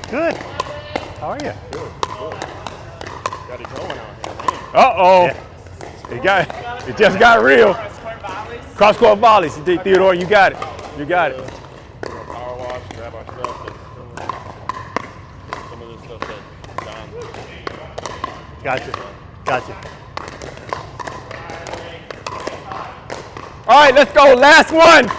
Good. How are you? Good. Got it going out here, man. Uh-oh. Yeah. It just got real. Cross-court volleys. Theodore, you got it. You got it. Power wash, grab our stuff. Some of this stuff that Don. Gotcha. All right, let's go. Last one.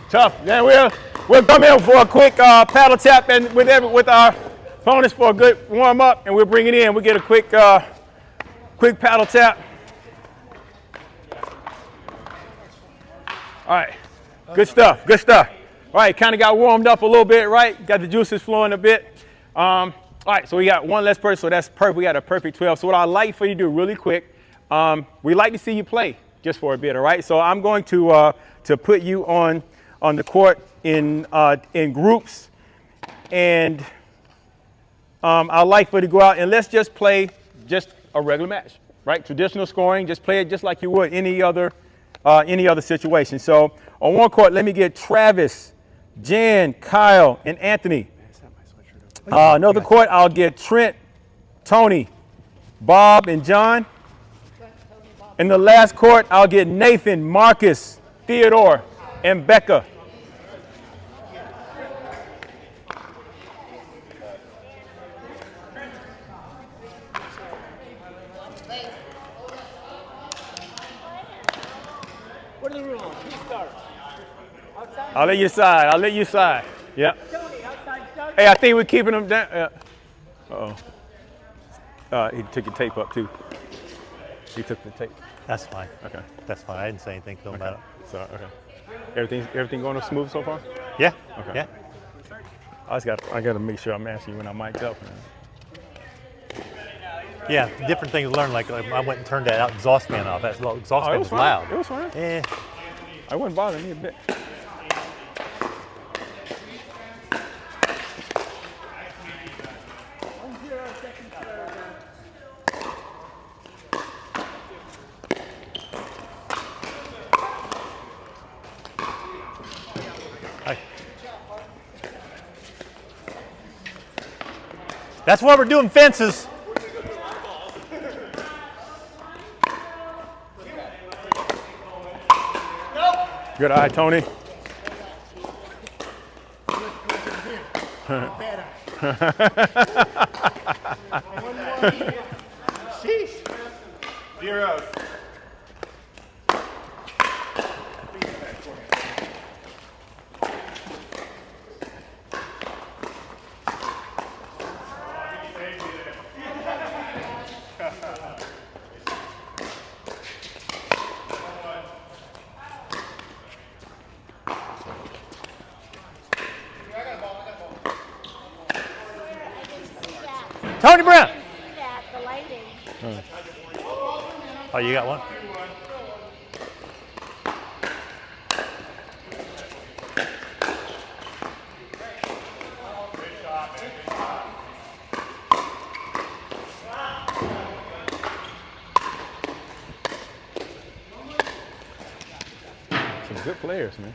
Tough. Then we'll come in for a quick paddle tap and with our opponents for a good warm up, and we'll bring it in. We'll get a quick paddle tap. All right. Good stuff. All right, kind of got warmed up a little bit, right? Got the juices flowing a bit. All right, so we got one less person, so that's perfect. We got a perfect 12. So what I'd like for you to do really quick, we'd like to see you play just for a bit, all right? So I'm going to put you on the court in groups, and I'd like for you to go out and let's just play just a regular match, right? Traditional scoring, just play it just like you would any other situation. So on one court, let me get Travis, Jan, Kyle, and Anthony. Another court, I'll get Trent, Tony, Bob, and John. In the last court, I'll get Nathan, Marcus, Theodore, and Becca. What are the rules? Who starts? Outside? I'll let you decide. Yeah. Tony, outside start? Hey, I think we're keeping them down. Uh-oh. He took your tape up, too. He took the tape. That's fine. Okay. That's fine. I didn't say anything to him about it. So, okay. Everything going smooth so far? Yeah. Okay. Yeah. I got to make sure I'm asking you when I'm mic'd up. Yeah. Different things to learn. Like I went and turned that exhaust fan off. That exhaust fan was fine. loud. It was fine. Yeah. I wouldn't bother me a bit. That's why we're doing fences. Good eye, Tony. Sheesh. Zeros. Tony Brown. The lighting. Oh, you got one? Some good players, man.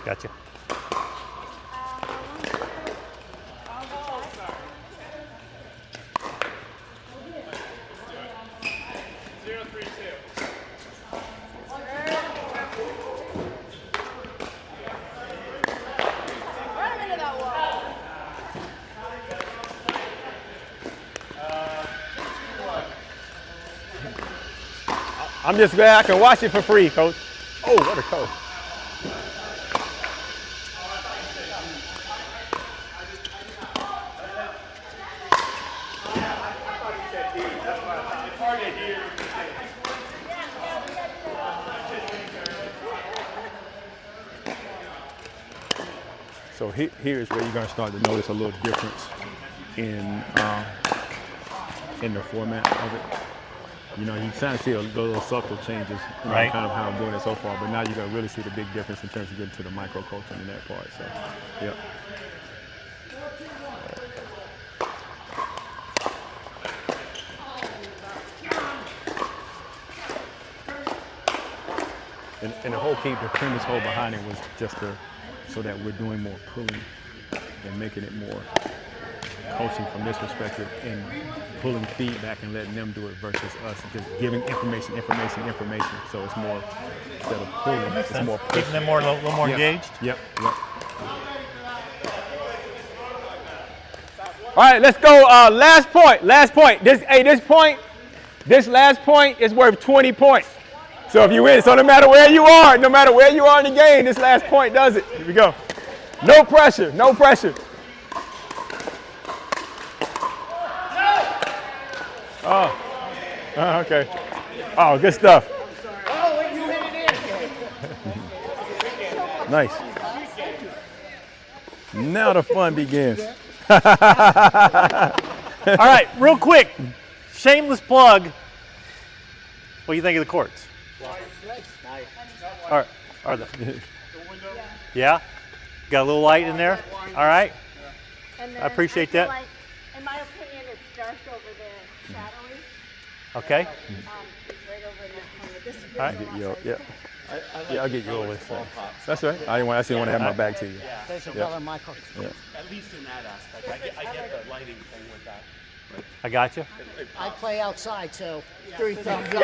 Gotcha. Run into that wall. I'm just glad I can watch it for free, Coach. Oh, what a coach. So here's where you're going to start to notice a little difference in the format of it. You know, you kind of see the little subtle changes, you know, Right. kind of how I'm doing it so far, but now you're going to really see the big difference in terms of getting to the micro coaching in that part. So, yeah. And the whole key, the premise whole behind it was just so that we're doing more pulling and making it more coaching from this perspective and pulling feedback and letting them do it versus us just giving information. So it's more, instead of pulling, it's more push. Keeping them a little more engaged. Yep. All right, let's go. Last point. This last point is worth 20 points. So if you win, so no matter where you are in the game, this last point does it. Here we go. No pressure. Okay. Oh, good stuff. Nice. Now the fun begins. All right, real quick, shameless plug. What do you think of the courts? Are the yeah? Got a little light in there? All right. And then I appreciate feel that. Like, in my opinion, it's dark over there, shadowy. Okay. It's right over in that corner. This is All right. really Yo, awesome. yeah. Yeah, I'll get you over this. That's all right. I didn't want to have my back to you. Thanks for calling Michael. Yeah. At least in that aspect. I get the lighting thing with that. I got you. I play outside, so 3 thumbs up. baby.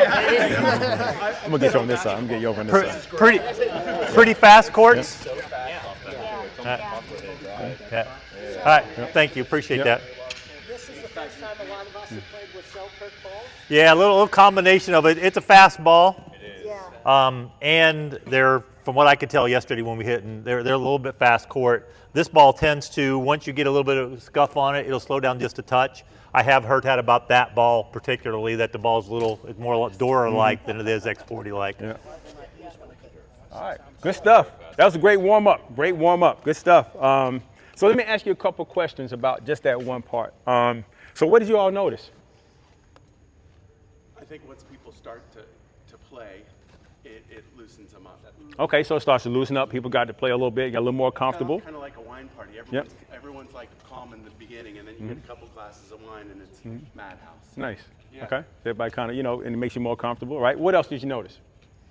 I'm gonna get you on this side. I'm gonna get you over on this side. Pretty fast courts. Yeah. Yeah. All right. Thank you. Appreciate Yep. that. This is the first time a lot of us have played with Selkirk balls. Yeah, a little combination of it. It's a fast ball. Yeah. And they're, from what I could tell yesterday when we hit, and they're a little bit fast court. This ball tends to, once you get a little bit of scuff on it, it'll slow down just a touch. I have heard that about that ball particularly, that the ball's it's more Dora-like than it is X40-like. Yeah. All right. Good stuff. That was a great warm up. Good stuff. So let me ask you a couple questions about just that one part. So what did you all notice? I think once people start to play, it loosens them up. Okay, so it starts to loosen up. People got to play a little bit, got a little more comfortable. Kind of like a wine party. Yep. Everyone's like calm in the beginning, and then you get a couple glasses of wine, and it's madhouse. Nice. Yeah. Okay. Everybody kind of, and it makes you more comfortable, right? What else did you notice?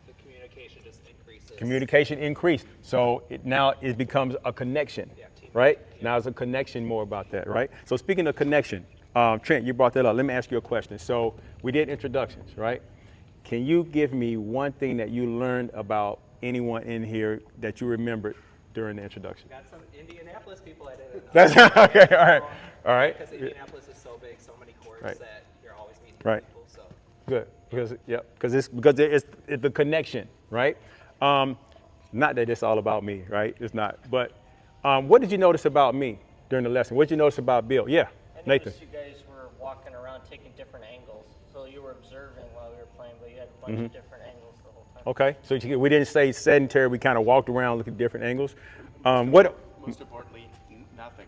The communication just increases. Communication increased. So now it becomes a connection, right? Now it's a connection more about that, right? So speaking of connection, Trent, you brought that up. Let me ask you a question. So we did introductions, right? Can you give me one thing that you learned about anyone in here that you remembered during the introduction? Got some Indianapolis people I didn't know. That's okay. All right. Because Indianapolis is so big, so many courts Right. that you're always meeting Right. people. So Good, because it's the connection, right? Not that it's all about me, right? It's not. But what did you notice about me during the lesson? What did you notice about Bill? Yeah, I Nathan. noticed you guys were walking around taking different angles. So you were observing while we were playing, but you had a bunch of different angles the whole time. Okay, so we didn't say sedentary. We kind of walked around, looked at different angles. What? Most importantly, nothing.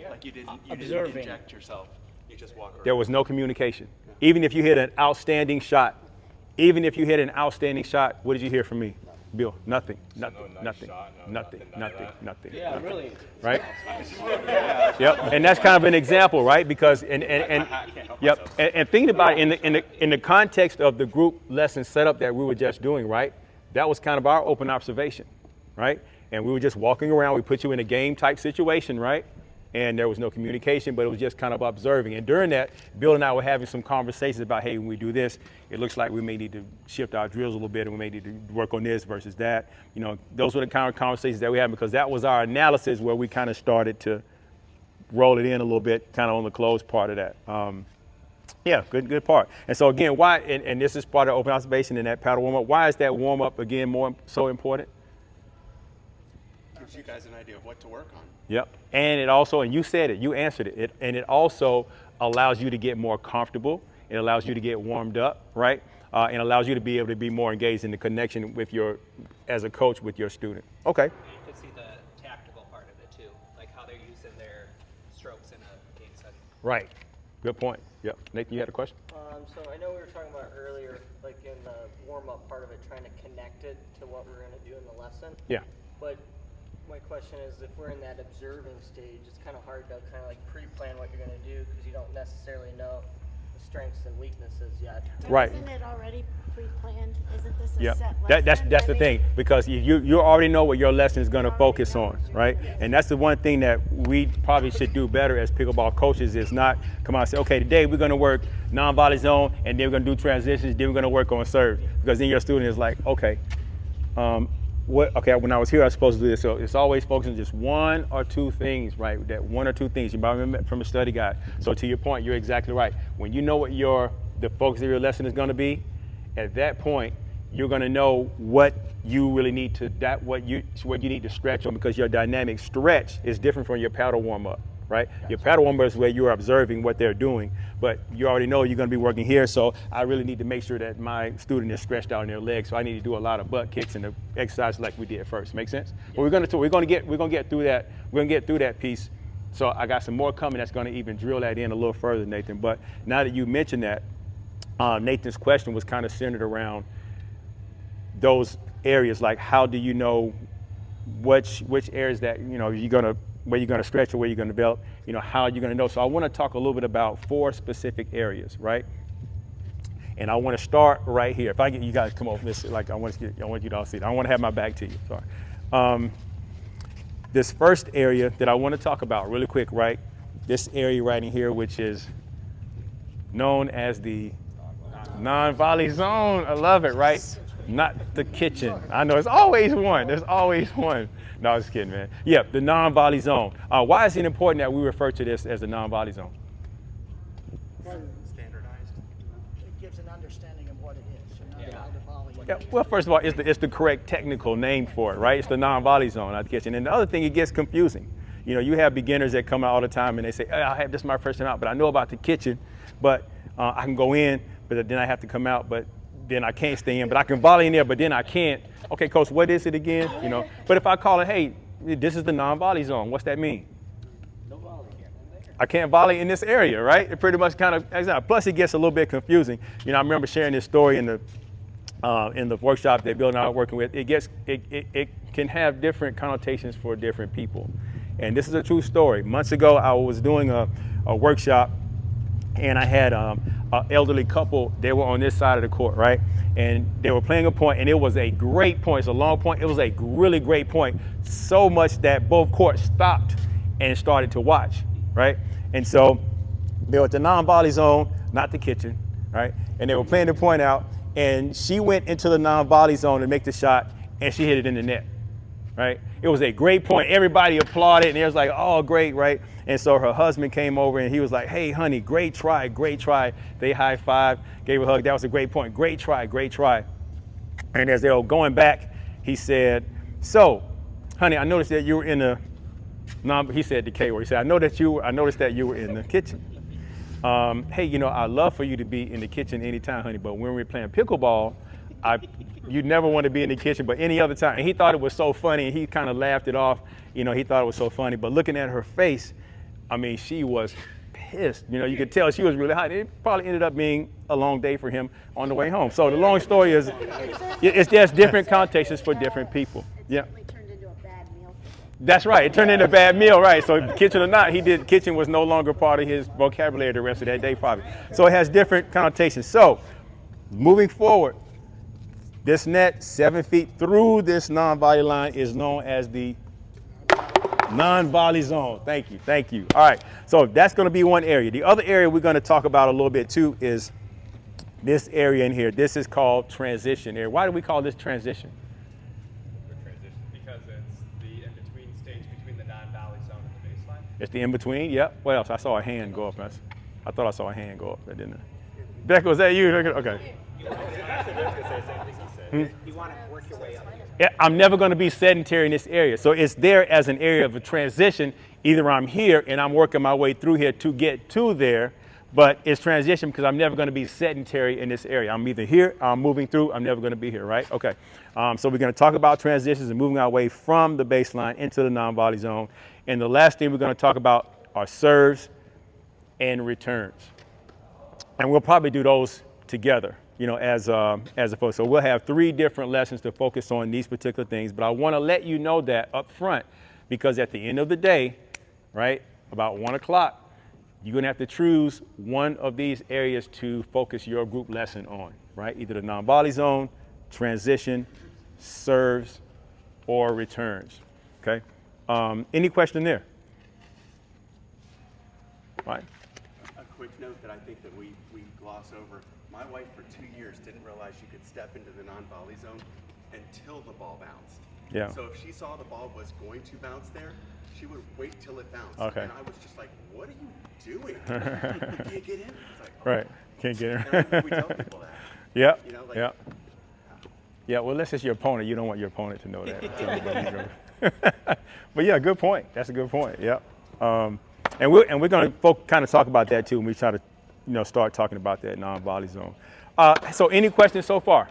Like you didn't Observing. inject yourself. You just walk around. There was no communication. Even if you hit an outstanding shot, what did you hear from me? Bill, nothing. Yeah, really. Right? Yep. And that's kind of an example, right? Because and thinking about it in the context of the group lesson setup that we were just doing, right? That was kind of our open observation, right? And we were just walking around. We put you in a game type situation, right? And there was no communication, but it was just kind of observing. And during that, Bill and I were having some conversations about, hey, when we do this, it looks like we may need to shift our drills a little bit, and we may need to work on this versus that. Those were the kind of conversations that we had, because that was our analysis where we kind of started to roll it in a little bit, kind of on the closed part of that. Yeah, good part. And so again, why? And this is part of open observation in that paddle warm up. Why is that warm up again so important? Gives you guys an idea of what to work on. Yep. And it also, and you said it, you answered it, and it also allows you to get more comfortable. It allows you to get warmed up, right? And allows you to be able to be more engaged in the connection with as a coach with your student. Okay. you could see the tactical part of it too. Right. Good point. Yep. Nathan, you had a question? So I know we were talking about earlier, like in the warm-up part of it, trying to connect it to what we're going to do in the lesson. Yeah. But my question is, if we're in that observing stage, it's kind of hard to kind of like pre-plan what you're going to do because you don't necessarily know the strengths and weaknesses yet. Right. Isn't it already pre-planned? Isn't this a Yeah, set that's lesson? that's I the mean, thing, because you already know what your lesson is going to You already focus know on, what you're right? doing. And that's the one thing that we probably should do better as pickleball coaches is not come out and say, okay, today we're going to work non-volley zone, and then we're going to do transitions, then we're going to work on serve, because then your student is like, okay, when I was here, I was supposed to do this. So it's always focusing on just one or two things, right? That one or two things. You might remember from a study guide. So to your point, you're exactly right. When you know what the focus of your lesson is going to be, at that point, you're going to know what you really need to what you need to stretch on, because your dynamic stretch is different from your paddle warm up, right? Your paddle warm up is where you're observing what they're doing, but you already know you're going to be working here. So I really need to make sure that my student is stretched out in their legs. So I need to do a lot of butt kicks and the exercises like we did first. Make sense? But we're going to get through that. We're going to get through that piece. So I got some more coming that's going to even drill that in a little further, Nathan. But now that you mentioned that, Nathan's question was kind of centered around those areas, like how do you know which areas that where you're gonna stretch or where you're gonna develop, how are you gonna know? So I want to talk a little bit about 4 specific areas, right? And I want to start right here. If I get you guys come over this, like I want you to all see it. I want to have my back to you. Sorry. This first area that I want to talk about really quick, right? This area right in here, which is known as the non-volley zone. I love it, right? Not the kitchen. I know, it's always one. There's always one. No, I was kidding, man. Yeah, the non-volley zone. Why is it important that we refer to this as the non-volley zone? Standardized. It gives an understanding of what it is. You're not allowed to volley. Yeah, well, first of all, it's the correct technical name for it, right? It's the non-volley zone at the kitchen. And the other thing, it gets confusing. You have beginners that come out all the time and they say, I have this is my first time out, but I know about the kitchen, but I can go in, but then I have to come out, but then I can't stay in, but I can volley in there, but then I can't. Okay, coach, what is it again? But if I call it, hey, this is the non-volley zone, what's that mean? No volley. I can't volley in this area, right? It pretty much kind of, plus it gets a little bit confusing. I remember sharing this story in the workshop that Bill and I are working with. It can have different connotations for different people. And this is a true story. Months ago, I was doing a workshop, and I had an elderly couple. They were on this side of the court, right? And they were playing a point, and it was a great point. It's a long point. It was a really great point, so much that both courts stopped and started to watch, right? And so they were at the non-volley zone, not the kitchen, right? And they were playing the point out, and she went into the non-volley zone to make the shot, and she hit it in the net, right? It was a great point. Everybody applauded, and it was like, oh, great, right? And so her husband came over, and he was like, hey, honey, great try, great try. They high-fived, gave her a hug. That was a great point. Great try, great try. And as they were going back, he said, so, honey, I noticed that you were in the, he said the K word. He said, I noticed that you were in the kitchen. Hey, I'd love for you to be in the kitchen anytime, honey, but when we're playing pickleball, you never want to be in the kitchen, but any other time. And he thought it was so funny, and he kind of laughed it off. He thought it was so funny. But looking at her face, she was pissed. You could tell she was really hot. It probably ended up being a long day for him on the way home. So the long story is, there's different connotations for different people. Yeah. It turned into a bad meal. That's right. It turned into a bad meal, right? So kitchen or not, kitchen was no longer part of his vocabulary the rest of that day, probably. So it has different connotations. So moving forward, this net 7 feet through this non-volley line is known as the non-volley zone. Thank you. All right, so that's going to be one area. The other area we're going to talk about a little bit too is this area in here. This is called transition area. Why do we call this transition? Because it's the in-between stage between the non-volley zone and the baseline. It's the in-between, yep. What else? I saw a hand go up. I thought I saw a hand go up. That didn't. Becca, was that you? Okay. You want to work your way up. Yeah, I'm never going to be sedentary in this area. So it's there as an area of a transition. Either I'm here and I'm working my way through here to get to there, but it's transition because I'm never going to be sedentary in this area. I'm either here, I'm moving through, I'm never going to be here, right? Okay. So we're going to talk about transitions and moving our way from the baseline into the non-volley zone. And the last thing we're going to talk about are serves and returns. And we'll probably do those together, you know, as a focus. So we'll have 3 different lessons to focus on these particular things. But I want to let you know that up front, because at the end of the day, right, about 1 o'clock, you're going to have to choose one of these areas to focus your group lesson on, right? Either the non-volley zone, transition, serves, or returns, okay? Any question there? All right. A quick note that I think that we gloss over. My wife for 2 years didn't realize she could step into the non-volley zone until the ball bounced. Yeah. So if she saw the ball was going to bounce there, she would wait till it bounced. Okay. And I was just like, what are you doing? You can't get in. It's like, oh. Right. Can't get And I her. think we tell people that. Yeah. You know, like, Yeah. Yeah. Well, unless it's your opponent, you don't want your opponent to know that. But yeah, good point. That's a good point. Yeah. And we're going to kind of talk about that too when we try to, you know, start talking about that non-volley zone. So any questions so far?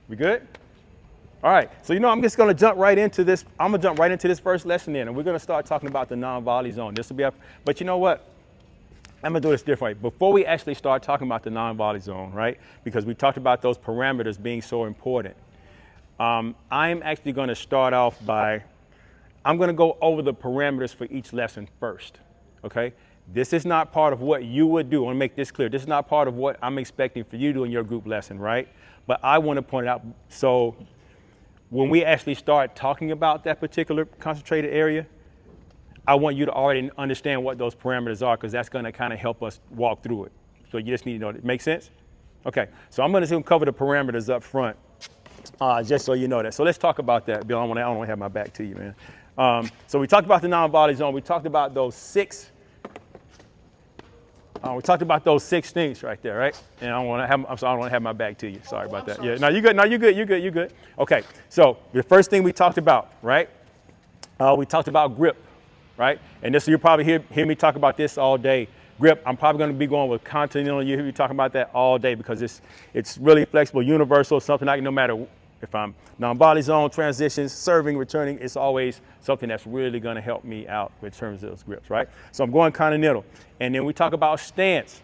We good? All right. So, you know, I'm just going to jump right into this. I'm going to jump right into this first lesson then, and we're going to start talking about the non-volley zone. This will be, but you know what? I'm going to do this differently. Before we actually start talking about the non-volley zone, right? Because we talked about those parameters being so important. I'm actually going to start off by, I'm going to go over the parameters for each lesson first, okay? This is not part of what you would do. I want to make this clear. This is not part of what I'm expecting for you to do in your group lesson, right? But I want to point it out. So when we actually start talking about that particular concentrated area, I want you to already understand what those parameters are, because that's going to kind of help us walk through it. So you just need to know it. Make sense? Okay, so I'm going to cover the parameters up front, just so you know that. So let's talk about that, Bill. I don't want to have my back to you, man. So we talked about the non-volley zone. We talked about those 6. We talked about those 6 things right there, right? And I don't want to have my back to you. Sorry about that. Yeah, no, you good. No, you good. You good. You good. Okay. So the first thing we talked about, right? We talked about grip, right? And this, you'll probably hear me talk about this all day. Grip. I'm probably going to be going with continental. You hear me talking about that all day because it's really flexible, universal, something I can, no matter if I'm non-volley zone, transitions, serving, returning, it's always something that's really going to help me out in terms of those grips, right? So I'm going continental. And then we talk about stance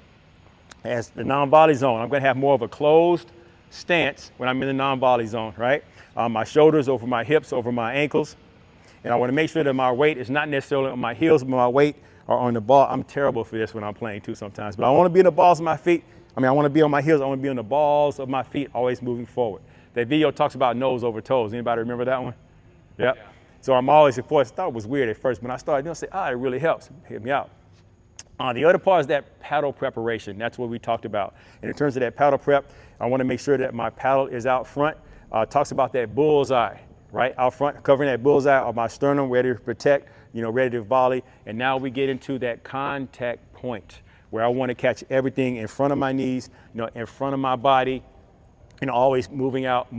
as the non-volley zone. I'm going to have more of a closed stance when I'm in the non-volley zone, right? My shoulders over my hips, over my ankles. And I want to make sure that my weight is not necessarily on my heels, but my weight are on the ball. I'm terrible for this when I'm playing too sometimes, but I want to be in the balls of my feet. I want to be on my heels. I want to be on the balls of my feet, always moving forward. That video talks about nose over toes. Anybody remember that one? Yep. Yeah. So I'm always, of course, I thought it was weird at first, but I started doing it, it really helps. Hit me out. The other part is that paddle preparation. That's what we talked about. And in terms of that paddle prep, I want to make sure that my paddle is out front. Talks about that bullseye, right? Out front, covering that bullseye of my sternum, ready to protect, ready to volley. And now we get into that contact point where I want to catch everything in front of my knees, in front of my body, always moving out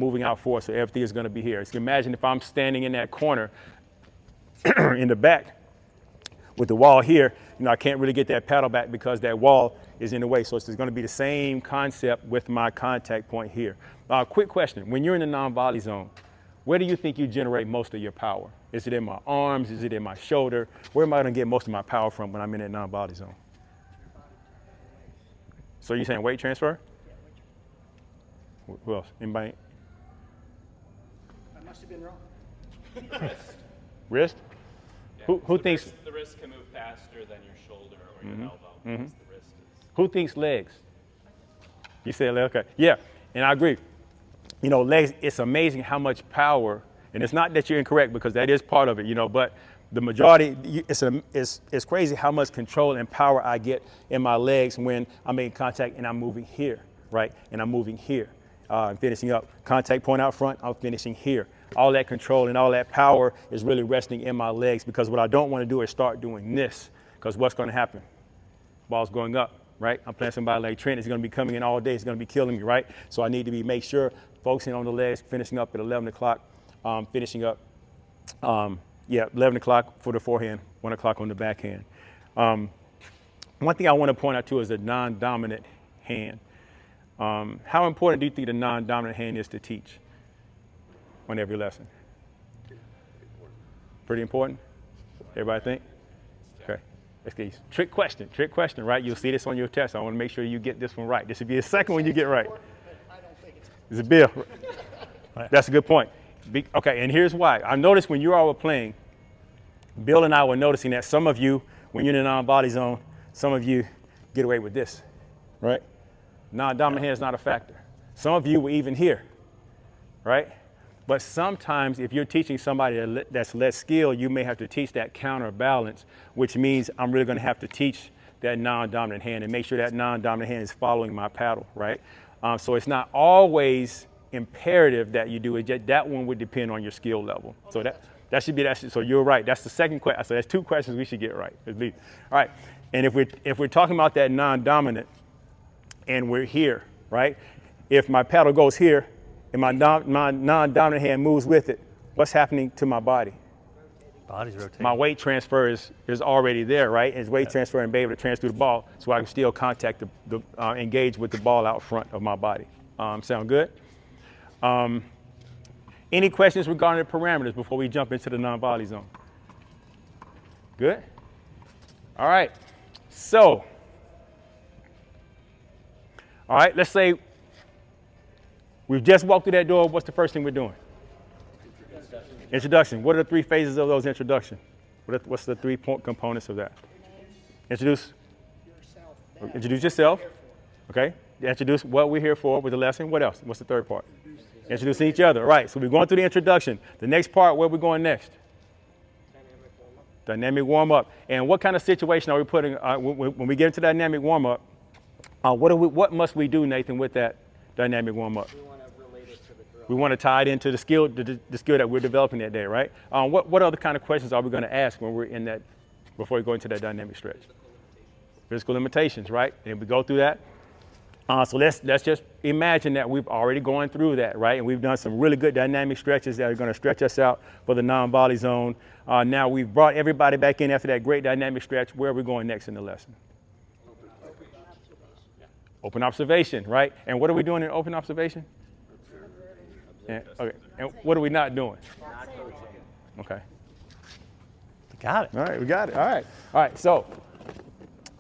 forward, so everything is going to be here. So imagine if I'm standing in that corner in the back with the wall here, I can't really get that paddle back because that wall is in the way. So it's going to be the same concept with my contact point here. Quick question. When you're in the non-volley zone, where do you think you generate most of your power? Is it in my arms? Is it in my shoulder? Where am I going to get most of my power from when I'm in that non-volley zone? So you're saying weight transfer? Who else? Anybody? I must have been wrong. Wrist? Yeah, Who thinks? The wrist can move faster than your shoulder or your elbow. The wrist is. Who thinks legs? You said legs, okay. Yeah, and I agree. Legs, it's amazing how much power, and it's not that you're incorrect because that is part of it, but the majority, it's crazy how much control and power I get in my legs when I'm making contact and I'm moving here, right? And I'm moving here. I'm finishing up. Contact point out front, I'm finishing here. All that control and all that power is really resting in my legs, because what I don't want to do is start doing this, because what's going to happen? Ball's going up, right? I'm playing somebody like Trent. He's going to be coming in all day. He's going to be killing me, right? So I need to make sure, focusing on the legs, finishing up at 11 o'clock, finishing up, 11 o'clock for the forehand, 1 o'clock on the backhand. One thing I want to point out too is the non-dominant hand. How important do you think the non-dominant hand is to teach on every lesson? Pretty important? Everybody think? Okay. Okay, trick question, right? You'll see this on your test. I want to make sure you get this one right. This would be the second one you get right. It's a bill. That's a good point. Okay, and here's why. I noticed when you all were playing, Bill and I were noticing that some of you, when you're in the non-volley zone, some of you get away with this, right? Non-dominant hand is not a factor. Some of you were even here, right? But sometimes if you're teaching somebody that's less skilled, you may have to teach that counterbalance, which means I'm really going to have to teach that non-dominant hand and make sure that non-dominant hand is following my paddle, right? So it's not always imperative that you do it. That one would depend on your skill level. So that should be that. So you're right. That's the second question. So that's 2 questions we should get right at least. All right. And if we're talking about that non-dominant, and we're here, right? If my paddle goes here, and my non-dominant hand moves with it, what's happening to my body? Body's rotating. My weight transfer is already there, right? And it's weight transfer and be able to transfer the ball so I can still contact engage with the ball out front of my body. Sound good? Any questions regarding the parameters before we jump into the non-volley zone? Good? All right. So, all right, let's say we've just walked through that door. What's the first thing we're doing? Introduction. What are the 3 phases of those introduction? What's the 3 components of that? Introduce yourself. Okay. Introduce what we're here for with the lesson. What else? What's the third part? Introducing each other. Right. So we're going through the introduction. The next part, where we're going next? Dynamic warm-up. And what kind of situation are we putting when we get into dynamic warm-up? What must we do, Nathan, with that dynamic warm-up? We want to relate it to the drill. We want to tie it into the skill that we're developing that day, right? What other kind of questions are we going to ask when we're in that, before we go into that dynamic stretch? Physical limitations, right? And we go through that. So let's just imagine that we've already gone through that, right? And we've done some really good dynamic stretches that are going to stretch us out for the non-volley zone. Now we've brought everybody back in after that great dynamic stretch. Where are we going next in the lesson? Open observation, right? And what are we doing in open observation? Okay. And what are we not doing? Okay. Got it. All right, we got it. All right. So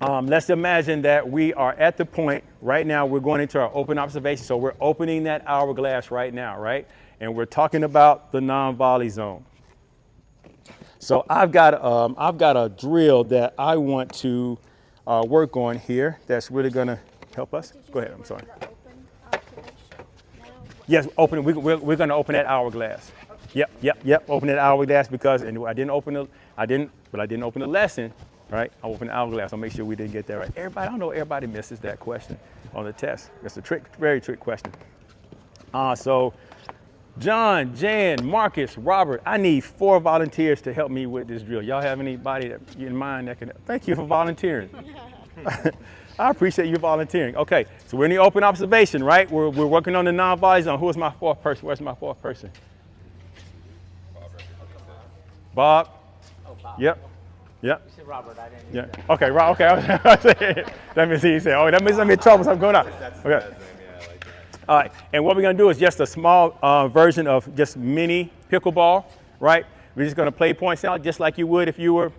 let's imagine that we are at the point right now. We're going into our open observation. So we're opening that hourglass right now, right? And we're talking about the non-volley zone. So I've got a drill that I want to work on here. That's really going to help us. Go ahead. I'm sorry. Yes, open. We're going to open that hourglass. Yep. Open that hourglass because, and I didn't open the lesson, right? I opened the hourglass. I'll make sure we didn't get that right. Everybody, I don't know. Everybody misses that question on the test. It's a very trick question. So, John, Jan, Marcus, Robert, I need 4 volunteers to help me with this drill. Y'all have anybody that in mind that can? Thank you for volunteering. I appreciate you volunteering. Okay, so we're in the open observation, right? We're working on the non-volley zone. Who is my 4th person? Where's my 4th person? Bob. Oh, Bob. Yep. You said Robert, I didn't Yeah. hear that. Okay, Rob. Okay. That means he said, "Oh, that means I'm in trouble. Something going on." Okay. All right. And what we're gonna do is just a small version of just mini pickleball, right? We're just gonna play points out just like you would if you were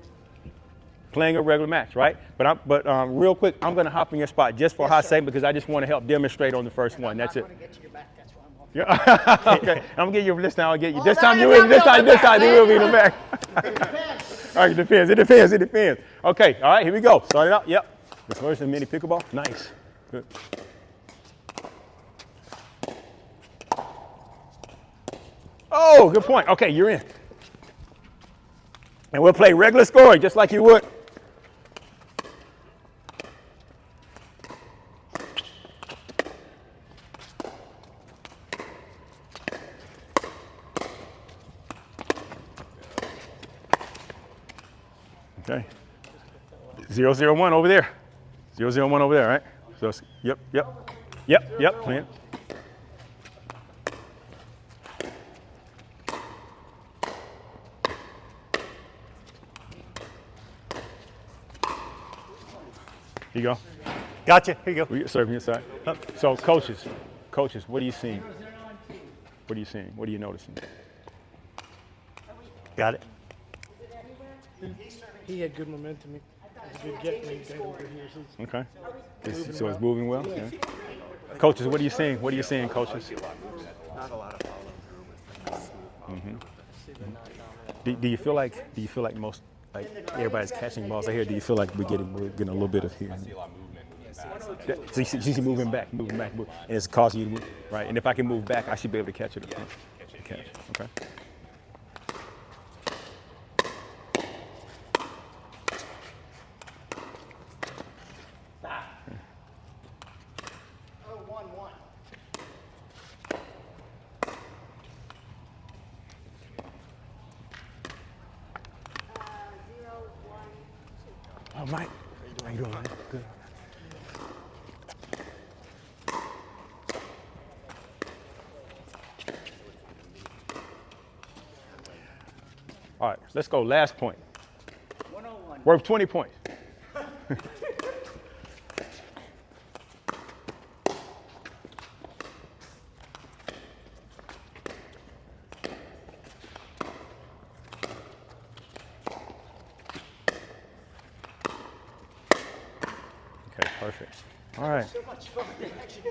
playing a regular match, right? But real quick, I'm gonna hop in your spot just for hot sake because I just want to help demonstrate on the first one. That's it. I'm not going to get to your back. That's why I'm off. Yeah. Okay. I'm gonna get you this time. I'll get you. This time you will. This time you will be in the back. All right. It depends. Okay. All right. Here we go. Start it out. Yep. This version of mini pickleball. Nice. Good. Oh, good point. Okay, you're in. And we'll play regular scoring just like you would. Okay. 0-0-1 over there. 0-0-1 over there, right? So, yep, clean. Here you go. Gotcha. Here you go. We serving your side. So coaches, what are you seeing? What are you seeing? What are you noticing? Got it. He had good momentum. Okay. So it's moving well? Yeah. Coaches, what are you seeing? What are you seeing, coaches? Not a lot of follow through with Do you feel like most, like everybody's catching balls out here? Do you feel like we're getting a little bit of here? So you see moving back, and it's causing you to move, right? And if I can move back, I should be able to catch it. Catch. Okay. Oh, Mike. How you doing, man? Good. All right, let's go. Last point. 101. Worth 20 points. Okay, perfect. All right.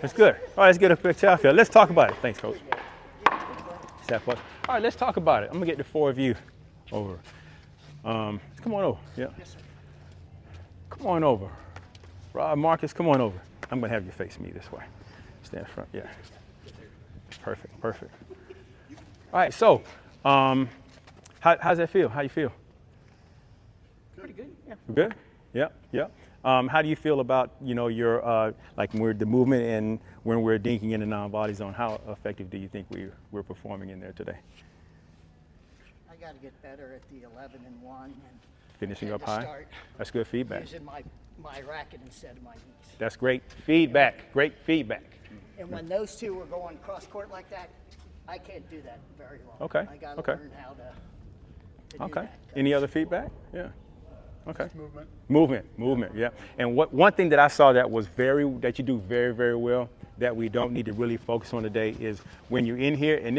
That's good. All right, let's get a quick towel field. Let's talk about it. Thanks, Coach. All right, let's talk about it. I'm gonna get the four of you over. Come on over. Yeah. Come on over. Rob, Marcus, come on over. I'm gonna have you face me this way. Stand front. Yeah. Perfect. All right. So, how's that feel? How you feel? Pretty good, yeah. Good. Yeah. How do you feel about your like when we're the movement and when we're dinking in the non-volley zone? How effective do you think we're performing in there today? I got to get better at the 11 and 1 and Finishing up to high. start That's good feedback. using my racket instead of my knees. That's great feedback. Great feedback. And when those two were going cross court like that, I can't do that very long. Okay, I got to okay. learn how to do Okay. that. Any other feedback? Yeah. Okay. Movement. Yeah. And one thing that I saw that you do very, very well that we don't need to really focus on today is when you're in here, and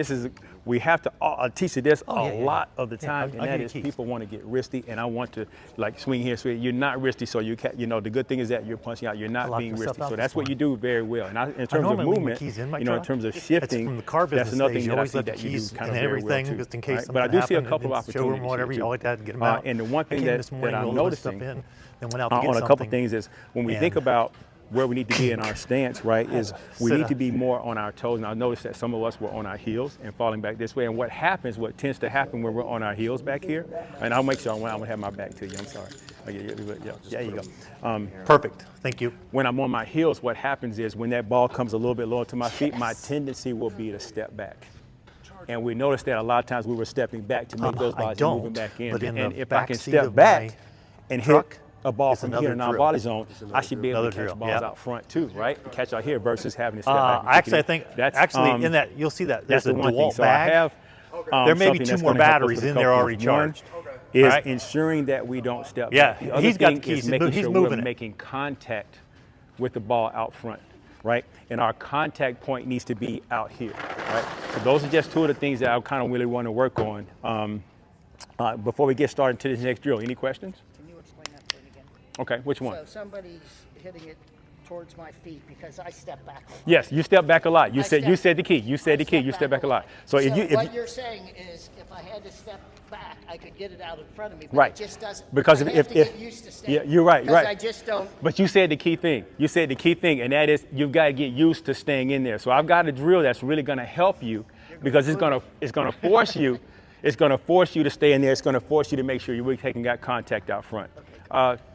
we have to teach you this a lot of the time, and that is people want to get wristy, and I want to like swing here, swing. You're not wristy, so you can, the good thing is that you're punching out. You're not being wristy, so that's what you do very well. And in terms of movement, in terms of shifting, that's another thing that I see that you do kind of very well too. Just in case But I do see a couple of show them opportunities whatever here, you too. like that, get them out. And the one thing that I'm noticing then went out to get on a something. couple things is when we think And- about where we need to be in our stance, right, is we Sit need up. to be more on our toes. And I noticed that some of us were on our heels and falling back this way. And what tends to happen when we're on our heels back here, and I'll make sure I'm gonna have my back to you, I'm sorry. Yeah, there you go. Perfect. Thank you. When I'm on my heels, what happens is when that ball comes a little bit lower to my feet, my tendency will be to step back. And we noticed that a lot of times we were stepping back to make those I balls don't, moving back in. but in And the if I back can seat step of back my and hit truck, a ball it's from another here in drill. non-volley zone, I should be able Another to catch drill, balls yeah. out front too, right? Catch out here versus having to step back. and Actually, I kick it in. think in that you'll see that That's there's a the one thing. DeWalt So I bag. have There may be something two that's more gonna help us batteries with a in there couple already things. One charged. is Right. ensuring that we don't step Yeah, back. The other he's got thing the keys. is making He's sure moving we're it. making contact with the ball out front, right? And our contact point needs to be out here, right? So those are just two of the things that I kind of really want to work on. Before we get started to this next drill, any questions? Can you explain that to me again? Okay, which one? So somebody's hitting it towards my feet because I step back a lot. Yes, you step back a lot. You I said the key. You said the key. You step back a lot. So what you're saying is if I had to step back, I could get it out in front of me, but Right. it just doesn't. Because I if- have to if- get used to staying. yeah, you're right, Because right. I just don't. But you said the key thing. You said the key thing, and that is you've got to get used to staying in there. So I've got a drill that's really going to help you because it's going to force you. It's going to force you to stay in there. It's going to force you to make sure you're really taking that contact out front.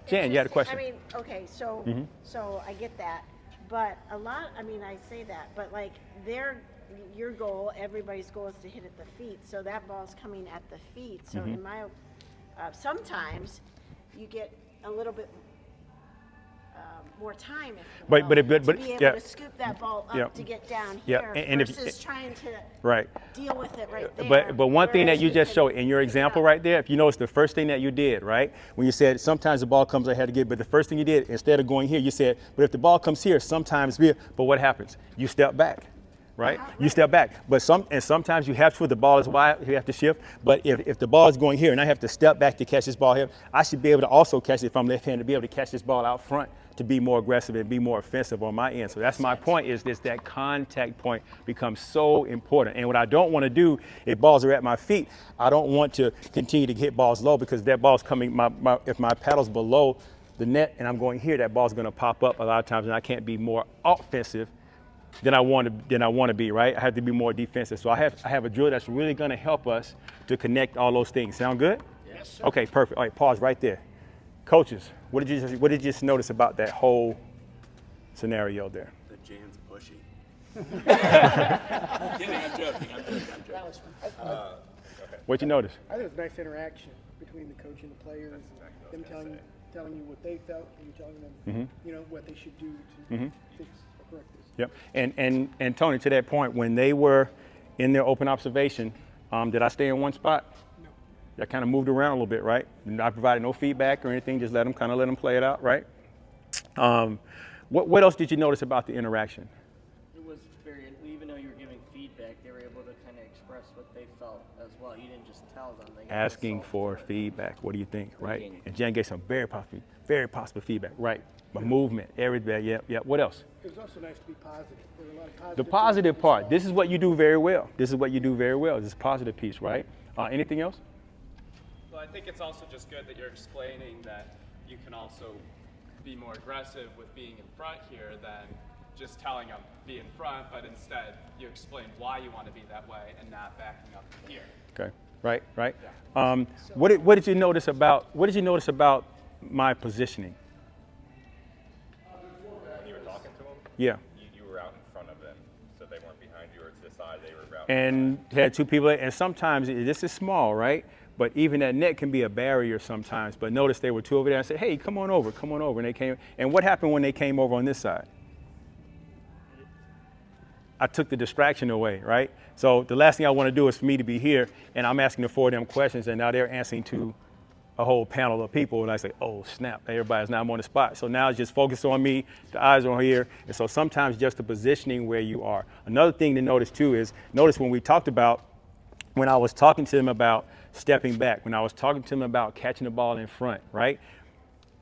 Jan, you had a question. I mean, okay, so so I get that, but I say that, but like your goal, everybody's goal is to hit at the feet, so that ball's coming at the feet. So in my sometimes you get a little bit more time, if you But- will, but to be able yeah. to scoop that ball up Yeah. to get down Yeah, here and if- versus trying to Right. deal with it right there. But one thing that whereas you just can showed in your pick it example up. right there, if you notice the first thing that you did, right? When you said sometimes the ball comes ahead to get, but the first thing you did, instead of going here, you said, but if the ball comes here, sometimes but what happens? You step back, right? You step back. But sometimes you have to, if the ball is wide, you have to shift. But if the ball is going here and I have to step back to catch this ball here, I should be able to also catch it if I'm left-handed, to be able to catch this ball out front to be more aggressive and be more offensive on my end. So that's my point, is this, that contact point becomes so important. And what I don't want to do, if balls are at my feet, I don't want to continue to hit balls low, because that ball's coming, if my paddle's below the net and I'm going here, that ball's going to pop up a lot of times, and I can't be more offensive than I want to be, right? I have to be more defensive. So I have a drill that's really going to help us to connect all those things. Sound good? Yes, sir. Okay, perfect. All right, pause right there. Coaches, what did you just notice about that whole scenario there? The Jan's pushy. That was fun. What'd you notice? I think it was nice interaction between the coach and the players, and them telling you what they felt, and you telling them, you know, what they should do to fix or correct this. Yep. And Tony, to that point, when they were in their open observation, did I stay in one spot? No. I kind of moved around a little bit, right? I provided no feedback or anything, just let them play it out, right? What else did you notice about the interaction? It was very, even though you were giving feedback, they were able to kind of express what they felt as well. You didn't just tell them. They Asking for feedback. What do you think, right? And Jan gave some very positive feedback, right? But movement, everything, yeah. What else? It was also nice to be positive. There were a lot of positive The positive part. This is what you do very well. This positive piece, right? Anything else? Well, I think it's also just good that you're explaining that you can also be more aggressive with being in front here than just telling them be in front, but instead you explain why you want to be that way and not backing up here. Okay. Right. What did you notice about my positioning? When you were talking to them, Yeah. you were out in front of them, so they weren't behind you or to the side. They were out. And had two people, and sometimes this is small, right? But even that net can be a barrier sometimes. But notice there were two over there. I said, hey, come on over. And they came. And what happened when they came over on this side? I took the distraction away, right? So the last thing I want to do is for me to be here, and I'm asking the four of them questions, and now they're answering to a whole panel of people, and I say, oh, snap, everybody's now I'm on the spot. So now it's just focus on me, the eyes are on here, and so sometimes just the positioning where you are. Another thing to notice, too, is notice when we talked about, when I was talking to them about stepping back, when I was talking to them about catching the ball in front, right?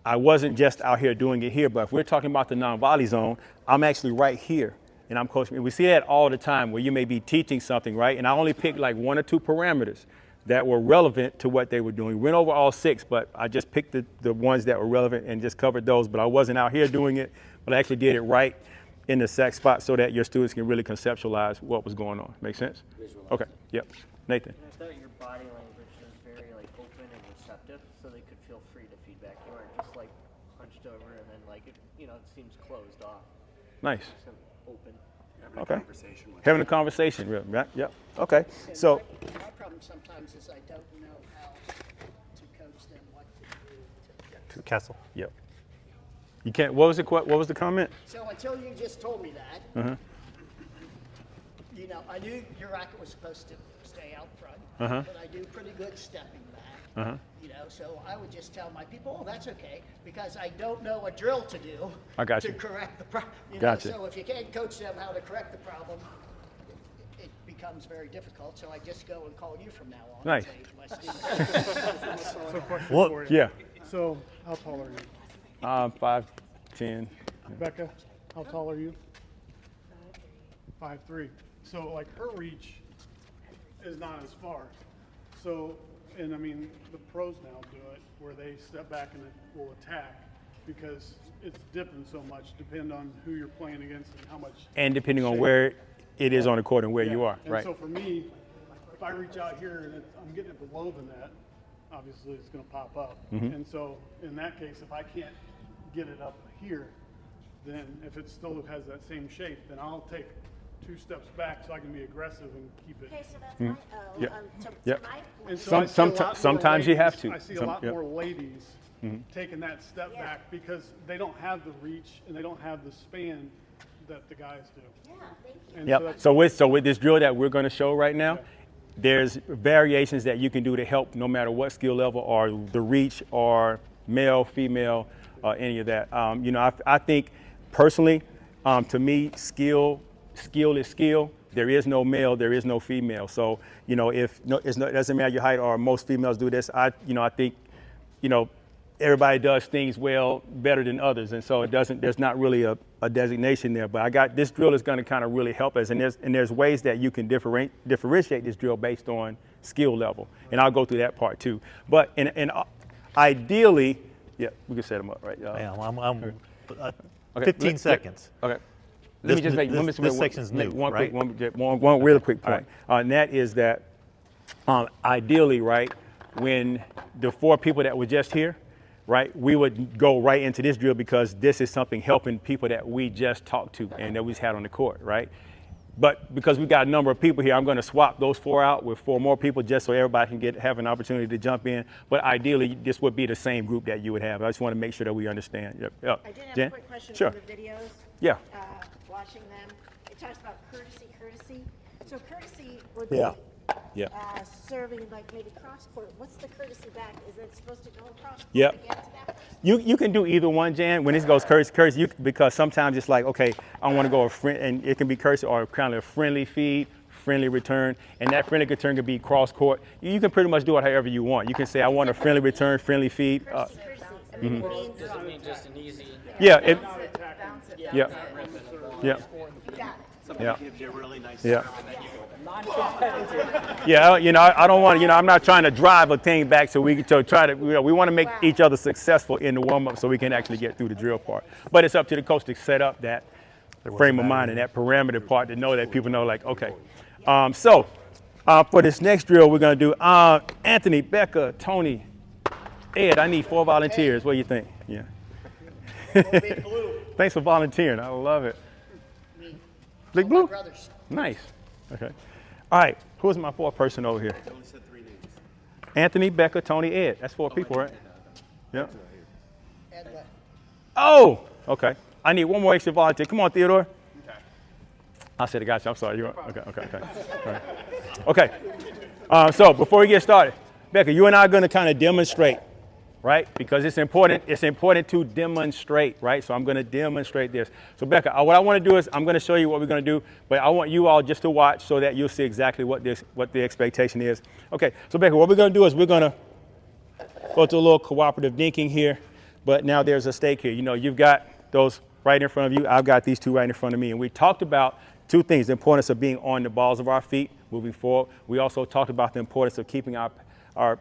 I wasn't just out here doing it here, but if we're talking about the non-volley zone, I'm actually right here. And I'm coaching. We see that all the time where you may be teaching something, right? And I only picked like 1 or 2 parameters that were relevant to what they were doing. We went over all 6, but I just picked the ones that were relevant and just covered those. But I wasn't out here doing it, but I actually did it right in the exact spot so that your students can really conceptualize what was going on. Make sense? Okay. Yep. Nathan. And I thought your body language was very like open and receptive, so they could feel free to feedback. You weren't just like hunched over and then like it seems closed off. Nice. Just open. Okay. Having a conversation, really, right? Yep. Okay. And So. my problem sometimes is I don't know how to coach them what to do. Kessel. Yep. You can't. What was the comment? So until you just told me that, I knew your racket was supposed to stay out front, but I do pretty good stepping back. So I would just tell my people, oh, that's okay, because I don't know a drill to do I got to you. correct the problem. Gotcha. So if you can't coach them how to correct the problem, it becomes very difficult. So I just go and call you from now on. Nice. And say, my students. So question Well, for you. yeah. So how tall are you? 5'10". Becca, how tall are you? 5'3". So like her reach is not as far. So, and I mean, the pros now do it where they step back and will attack because it's dipping so much, depending on who you're playing against and how much. And depending on shape. where it is on the court and where you Yeah. are, And right? so for me, if I reach out here and I'm getting it below the net, obviously it's going to pop up. And so in that case, if I can't get it up here, then if it still has that same shape, then I'll take 2 steps back so I can be aggressive and keep it. Okay, so that's my, Yep. to Yep. my point. And so I see a lot more sometimes you have ladies- to. I see a Some- lot yep. more ladies taking that step Yeah. back because they don't have the reach and they don't have the span that the guys do. Yeah, thank you. And Yep. that's- So with this drill that we're going to show right now, there's variations that you can do to help no matter what skill level or the reach or male, female, any of that. I think personally, to me, skill is skill, There is no male, there is no female. So, you know, it doesn't matter your height, or most females do this. I think, you know, everybody does things better than others. And so there's not really a designation there, but this drill is going to kind of really help us. And there's ways that you can differentiate this drill based on skill level. And I'll go through that part too. But ideally, yeah, we can set them up, right? Okay, 15 seconds. Okay. Let me just make this section's new, one right? quick, one really quick point. And that is that ideally, right, when the 4 people that were just here, right, we would go right into this drill because this is something helping people that we just talked to and that we just had on the court, right? But because we got a number of people here, I'm going to swap those 4 out with 4 more people just so everybody can have an opportunity to jump in. But ideally, this would be the same group that you would have. I just want to make sure that we understand. Yep. I did have Jen? a quick question Sure. on the videos. Yeah. Watching them, it talks about courtesy. So courtesy would be Yeah. serving like maybe cross court. What's the courtesy back? Is it supposed to go across court Yep. to get to that person? You can do either one, Jan. When it goes courtesy, because sometimes it's like, okay, I want to go and it can be courtesy or kind of a friendly feed, friendly return, and that friendly return can be cross court. You can pretty much do it however you want. You can say, I want a friendly return, friendly feed. Courtesy. I mean, it means Does it mean just an easy? Yeah. Yeah. you got it. Yeah. Gives you a really nice Yeah. serve, and then you go. Yeah, you know, I don't want to, I'm not trying to drive a thing back so we can try to, we want to make each other successful in the warm-up so we can actually get through the drill part. But it's up to the coach to set up that frame of mind and that parameter part to know that people know, like, okay. So for this next drill, we're going to do Anthony, Becca, Tony, Ed, I need 4 volunteers. What do you think? Yeah. Thanks for volunteering. I love it. Big Blue? Brothers. Nice. Okay. All right. Who's my 4th person over here? I only said 3 names. Anthony, Becca, Tony, Ed. That's 4 people, right? Yeah. And Oh, okay. I need 1 more extra volunteer. Come on, Theodore. Okay. I said I got you. I'm sorry. Okay. All right. Okay. So before we get started, Becca, you and I are going to kind of demonstrate, right? Because it's important to demonstrate, right? So I'm going to demonstrate this. So Becca, what I want to do is I'm going to show you what we're going to do, but I want you all just to watch so that you'll see exactly what the expectation is. Okay, so Becca, what we're going to do is we're going to go to a little cooperative dinking here, but now there's a stake here. You know, you've got those right in front of you. I've got these 2 right in front of me, and we talked about 2 things: the importance of being on the balls of our feet moving forward. We also talked about the importance of keeping our paddles